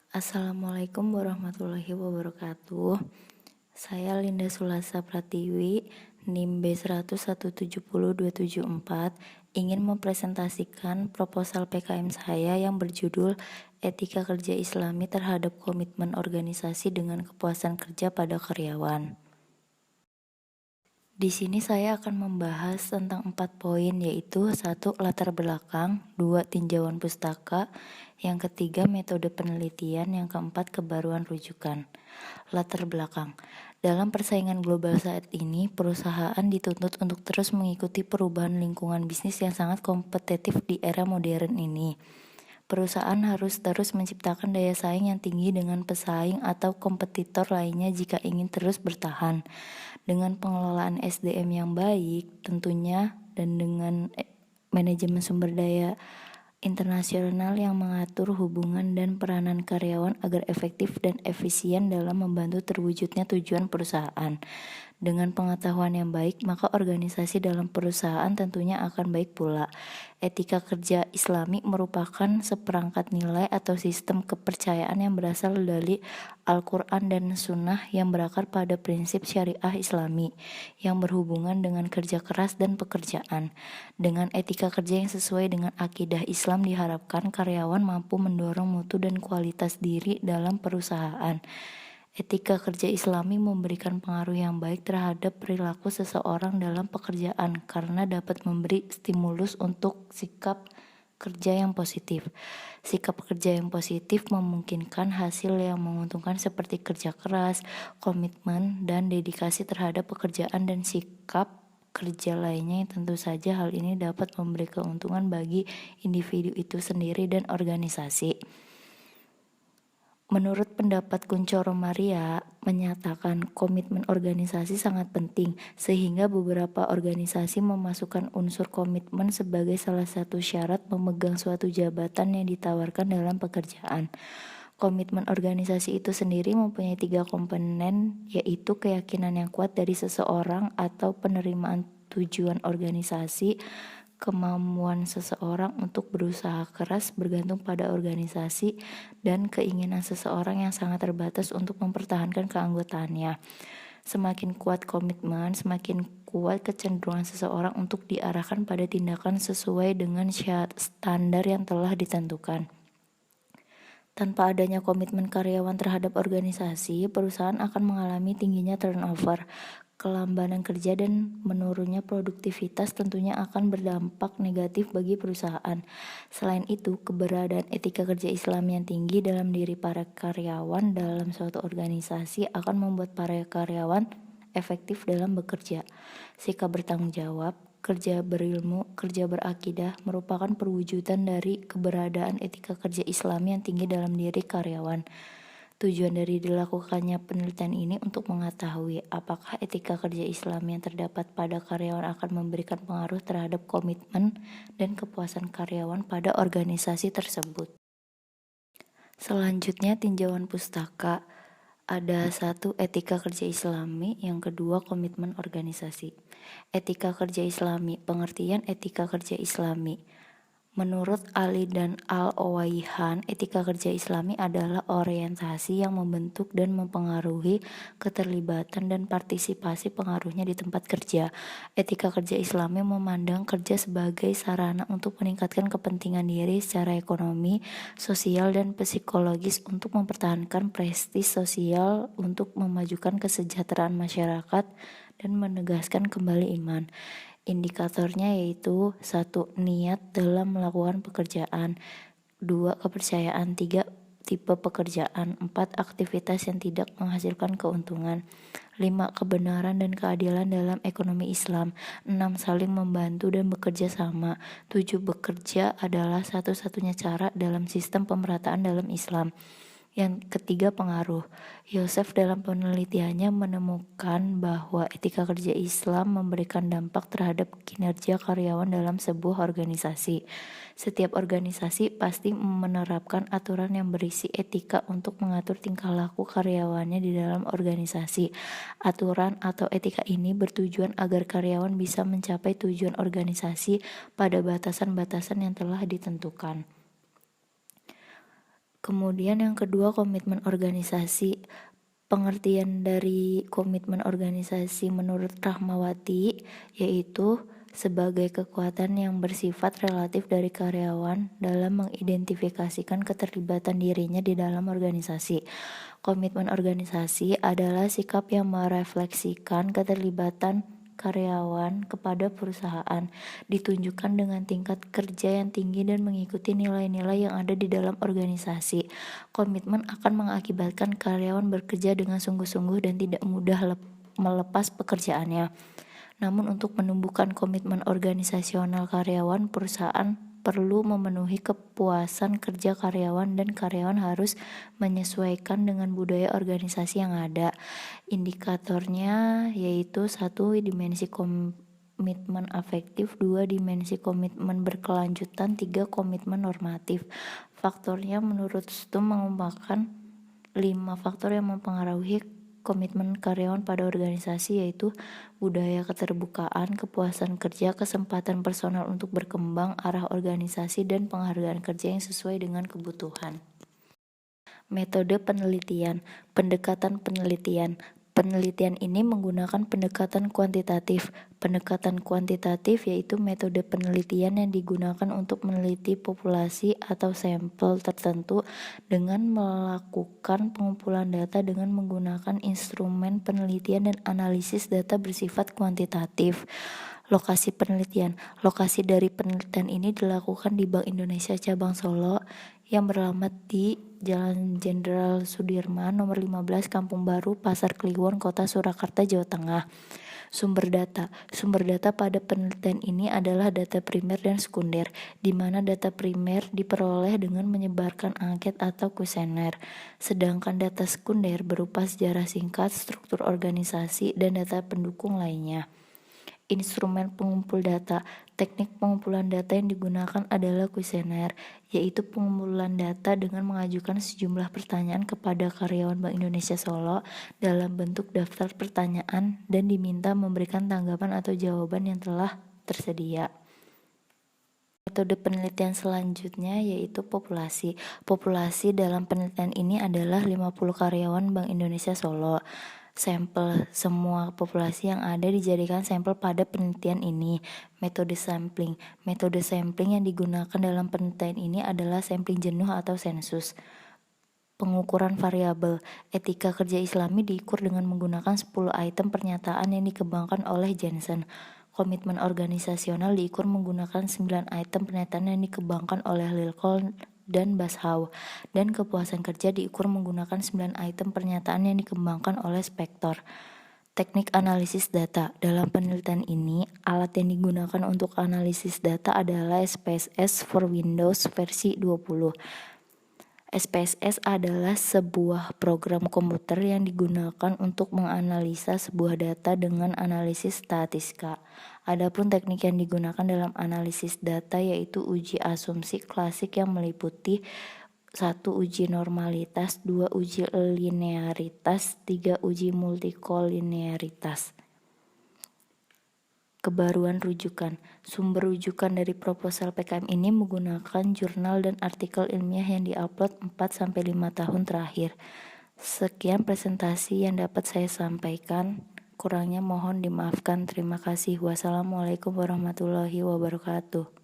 Assalamualaikum warahmatullahi wabarakatuh. Saya Linda Sulasa Pratiwi, NIM B100170274, ingin mempresentasikan proposal PKM saya yang berjudul Etika Kerja Islami terhadap Komitmen Organisasi dengan Kepuasan Kerja pada Karyawan. Di sini saya akan membahas tentang 4 poin, yaitu 1. Latar belakang, 2. Tinjauan pustaka, yang ketiga metode penelitian, yang keempat kebaruan rujukan. Latar belakang. Dalam persaingan global saat ini, perusahaan dituntut untuk terus mengikuti perubahan lingkungan bisnis yang sangat kompetitif di era modern ini. Perusahaan harus terus menciptakan daya saing yang tinggi dengan pesaing atau kompetitor lainnya jika ingin terus bertahan. Dengan pengelolaan SDM yang baik tentunya, dan dengan manajemen sumber daya internasional yang mengatur hubungan dan peranan karyawan agar efektif dan efisien dalam membantu terwujudnya tujuan perusahaan. Dengan pengetahuan yang baik, maka organisasi dalam perusahaan tentunya akan baik pula. Etika kerja Islami merupakan seperangkat nilai atau sistem kepercayaan yang berasal dari Al-Quran dan Sunnah yang berakar pada prinsip syariah Islami yang berhubungan dengan kerja keras dan pekerjaan. Dengan etika kerja yang sesuai dengan akidah Islam, diharapkan karyawan mampu mendorong mutu dan kualitas diri dalam perusahaan. Etika kerja Islami memberikan pengaruh yang baik terhadap perilaku seseorang dalam pekerjaan karena dapat memberi stimulus untuk sikap kerja yang positif. Sikap kerja yang positif memungkinkan hasil yang menguntungkan seperti kerja keras, komitmen, dan dedikasi terhadap pekerjaan dan sikap kerja lainnya yang tentu saja hal ini dapat memberi keuntungan bagi individu itu sendiri dan organisasi. Menurut pendapat Kuncoro Maria menyatakan komitmen organisasi sangat penting sehingga beberapa organisasi memasukkan unsur komitmen sebagai salah satu syarat memegang suatu jabatan yang ditawarkan dalam pekerjaan. Komitmen organisasi itu sendiri mempunyai 3 komponen, yaitu keyakinan yang kuat dari seseorang atau penerimaan tujuan organisasi, kemampuan seseorang untuk berusaha keras bergantung pada organisasi, dan keinginan seseorang yang sangat terbatas untuk mempertahankan keanggotaannya. Semakin kuat komitmen, semakin kuat kecenderungan seseorang untuk diarahkan pada tindakan sesuai dengan standar yang telah ditentukan. Tanpa adanya komitmen karyawan terhadap organisasi, perusahaan akan mengalami tingginya turnover, kelambanan kerja, dan menurunnya produktivitas tentunya akan berdampak negatif bagi perusahaan. Selain itu, keberadaan etika kerja Islam yang tinggi dalam diri para karyawan dalam suatu organisasi akan membuat para karyawan efektif dalam bekerja. Sikap bertanggung jawab, kerja berilmu, kerja berakidah merupakan perwujudan dari keberadaan etika kerja Islam yang tinggi dalam diri karyawan. Tujuan dari dilakukannya penelitian ini untuk mengetahui apakah etika kerja Islam yang terdapat pada karyawan akan memberikan pengaruh terhadap komitmen dan kepuasan karyawan pada organisasi tersebut. Selanjutnya, tinjauan pustaka. Ada 1. Etika kerja Islami, yang kedua komitmen organisasi. Etika kerja Islami. Pengertian etika kerja Islami. Menurut Ali dan Al-Owaihan, etika kerja Islami adalah orientasi yang membentuk dan mempengaruhi keterlibatan dan partisipasi pengaruhnya di tempat kerja. Etika kerja Islami memandang kerja sebagai sarana untuk meningkatkan kepentingan diri secara ekonomi, sosial, dan psikologis untuk mempertahankan prestis sosial, untuk memajukan kesejahteraan masyarakat, dan menegaskan kembali iman. Indikatornya yaitu 1. Niat dalam melakukan pekerjaan, 2. Kepercayaan, 3. Tipe pekerjaan, 4. Aktivitas yang tidak menghasilkan keuntungan, 5. Kebenaran dan keadilan dalam ekonomi Islam, 6. Saling membantu dan bekerja sama, 7. Bekerja adalah satu-satunya cara dalam sistem pemerataan dalam Islam. Yang ketiga, pengaruh. Yosef dalam penelitiannya menemukan bahwa etika kerja Islam memberikan dampak terhadap kinerja karyawan dalam sebuah organisasi. Setiap organisasi pasti menerapkan aturan yang berisi etika untuk mengatur tingkah laku karyawannya di dalam organisasi. Aturan atau etika ini bertujuan agar karyawan bisa mencapai tujuan organisasi pada batasan-batasan yang telah ditentukan. Kemudian yang kedua, komitmen organisasi. Pengertian dari komitmen organisasi menurut Rahmawati yaitu sebagai kekuatan yang bersifat relatif dari karyawan dalam mengidentifikasikan keterlibatan dirinya di dalam organisasi. Komitmen organisasi adalah sikap yang merefleksikan keterlibatan karyawan kepada perusahaan, ditunjukkan dengan tingkat kerja yang tinggi dan mengikuti nilai-nilai yang ada di dalam organisasi. Komitmen akan mengakibatkan karyawan bekerja dengan sungguh-sungguh dan tidak mudah melepas pekerjaannya. Namun untuk menumbuhkan komitmen organisasional karyawan, perusahaan perlu memenuhi kepuasan kerja karyawan dan karyawan harus menyesuaikan dengan budaya organisasi yang ada. Indikatornya yaitu 1. Dimensi komitmen afektif, 2. Dimensi komitmen berkelanjutan, 3. Komitmen normatif. Faktornya menurut Stum mengembangkan 5 faktor yang mempengaruhi komitmen karyawan pada organisasi, yaitu budaya keterbukaan, kepuasan kerja, kesempatan personal untuk berkembang, arah organisasi, dan penghargaan kerja yang sesuai dengan kebutuhan. Metode penelitian, pendekatan penelitian. Penelitian ini menggunakan pendekatan kuantitatif. Pendekatan kuantitatif yaitu metode penelitian yang digunakan untuk meneliti populasi atau sampel tertentu dengan melakukan pengumpulan data dengan menggunakan instrumen penelitian dan analisis data bersifat kuantitatif. Lokasi penelitian. Lokasi dari penelitian ini dilakukan di Bank Indonesia Cabang Solo yang beralamat di Jalan Jenderal Sudirman nomor 15 Kampung Baru, Pasar Kliwon, Kota Surakarta, Jawa Tengah. Sumber data. Sumber data pada penelitian ini adalah data primer dan sekunder, di mana data primer diperoleh dengan menyebarkan angket atau kuesioner, sedangkan data sekunder berupa sejarah singkat, struktur organisasi, dan data pendukung lainnya. Instrumen pengumpul data. Teknik pengumpulan data yang digunakan adalah kuesioner, yaitu pengumpulan data dengan mengajukan sejumlah pertanyaan kepada karyawan Bank Indonesia Solo dalam bentuk daftar pertanyaan dan diminta memberikan tanggapan atau jawaban yang telah tersedia. Metode penelitian selanjutnya yaitu populasi. Populasi dalam penelitian ini adalah 50 karyawan Bank Indonesia Solo. Sampel semua populasi yang ada dijadikan sampel pada penelitian ini. Metode sampling. Metode sampling yang digunakan dalam penelitian ini adalah sampling jenuh atau sensus. Pengukuran variabel. Etika kerja Islami diukur dengan menggunakan 10 item pernyataan yang dikembangkan oleh Jensen. Komitmen organisasional diukur menggunakan 9 item pernyataan yang dikembangkan oleh Lilcol dan Bashau, dan kepuasan kerja diukur menggunakan 9 item pernyataan yang dikembangkan oleh Spektor. Teknik analisis data. Dalam penelitian ini, alat yang digunakan untuk analisis data adalah SPSS for Windows versi 20. SPSS adalah sebuah program komputer yang digunakan untuk menganalisa sebuah data dengan analisis statistika. Adapun teknik yang digunakan dalam analisis data yaitu uji asumsi klasik yang meliputi 1. Uji normalitas, 2. Uji linearitas, 3. Uji multikolinearitas. Kebaruan rujukan. Sumber rujukan dari proposal PKM ini menggunakan jurnal dan artikel ilmiah yang diupload 4-5 tahun terakhir. Sekian presentasi yang dapat saya sampaikan. Kurangnya mohon dimaafkan. Terima kasih. Wassalamualaikum warahmatullahi wabarakatuh.